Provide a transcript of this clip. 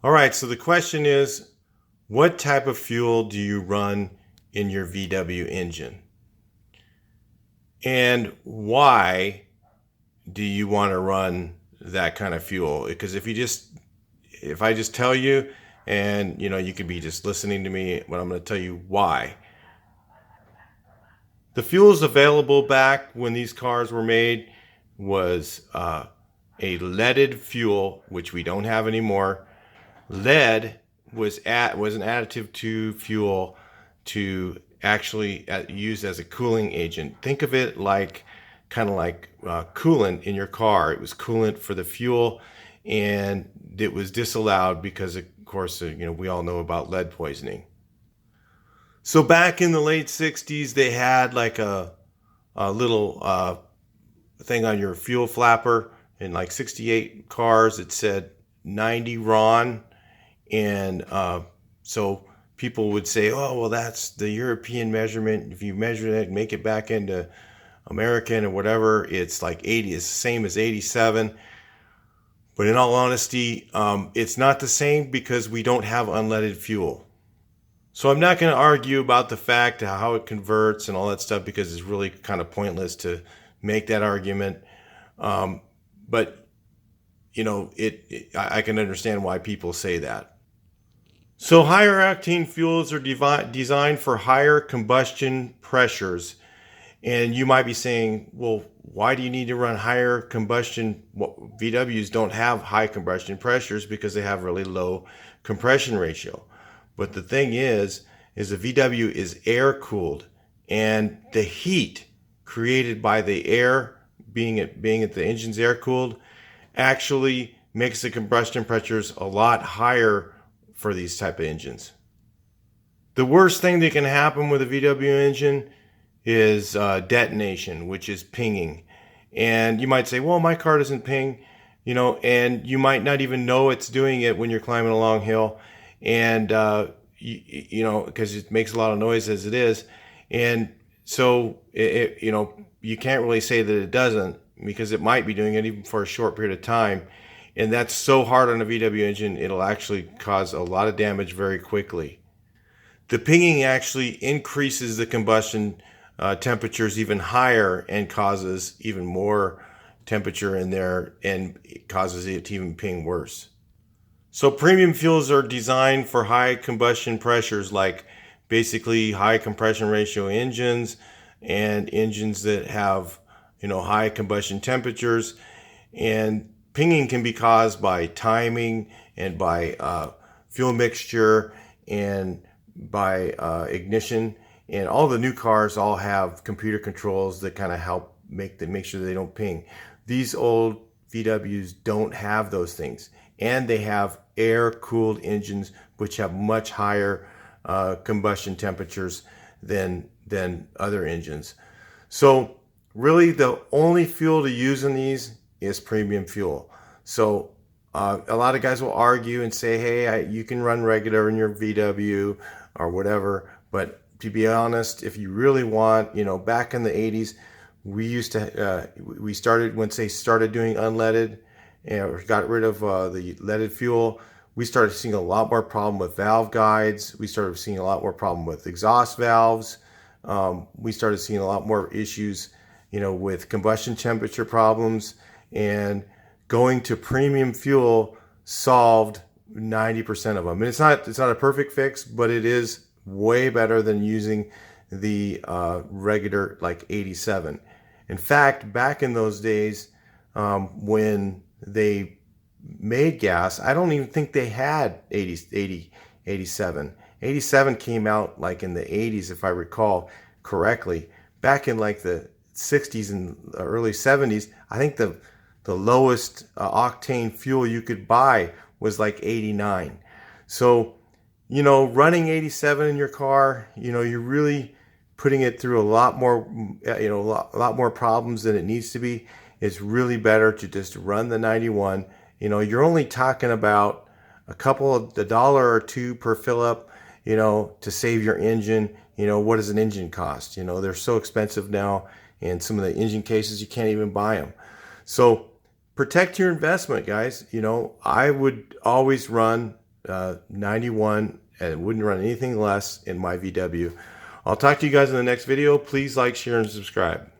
All right, so the question is, what type of fuel do you run in your VW engine? And why do you want to run that kind of fuel? Because if I just tell you, and you could be just listening to me, but I'm going to tell you why. The fuels available back when these cars were made was a leaded fuel, which we don't have anymore. Lead was an additive to fuel to actually use as a cooling agent. Think of it like kind of like coolant in your car. It was coolant for the fuel, and it was disallowed because, of course, we all know about lead poisoning. So back in the late 60s, they had like a little thing on your fuel flapper in like 68 cars. It said 90 RON. And so people would say, oh, well, that's the European measurement. If you measure it, make it back into American or whatever, it's like 80. It's the same as 87. But in all honesty, it's not the same because we don't have unleaded fuel. So I'm not going to argue about the fact how it converts and all that stuff because it's really kind of pointless to make that argument. But I can understand why people say that. So higher octane fuels are designed for higher combustion pressures. And you might be saying, well, why do you need to run higher combustion? Well, VWs don't have high combustion pressures because they have really low compression ratio. But the thing is the VW is air cooled, and the heat created by the air being at the engine's air cooled actually makes the combustion pressures a lot higher for these type of engines. The worst thing that can happen with a VW engine is detonation, which is pinging. And you might say, well, my car doesn't ping, and you might not even know it's doing it when you're climbing a long hill. And, because it makes a lot of noise as it is. And so, you can't really say that it doesn't because it might be doing it even for a short period of time. And that's so hard on a VW engine, it'll actually cause a lot of damage very quickly. The pinging actually increases the combustion temperatures even higher and causes even more temperature in there and it causes it to even ping worse. So premium fuels are designed for high combustion pressures, like basically high compression ratio engines and engines that have, high combustion temperatures. And pinging can be caused by timing and by fuel mixture and by ignition. And all the new cars all have computer controls that kind of help make sure they don't ping. These old VWs don't have those things. And they have air-cooled engines, which have much higher combustion temperatures than other engines. So really, the only fuel to use in these is premium fuel. So a lot of guys will argue and say, hey, you can run regular in your VW or whatever. But to be honest, if you really want, back in the 80s, we started, once they started doing unleaded, and got rid of the leaded fuel, we started seeing a lot more problem with valve guides. We started seeing a lot more problem with exhaust valves. We started seeing a lot more issues, with combustion temperature problems. And going to premium fuel solved 90% of them. And it's not a perfect fix, but it is way better than using the regular like 87. In fact, back in those days, when they made gas, I don't even think they had 87. 87 came out like in the 80s, if I recall correctly. Back in like the 60s and early 70s, I think the lowest octane fuel you could buy was like 89. So, running 87 in your car, you're really putting it through a lot more, a lot more problems than it needs to be. It's really better to just run the 91. You're only talking about a dollar or two per fill up, to save your engine. What does an engine cost? They're so expensive now, and some of the engine cases, you can't even buy them. So protect your investment, guys. I would always run 91 and wouldn't run anything less in my VW. I'll talk to you guys in the next video. Please like, share, and subscribe.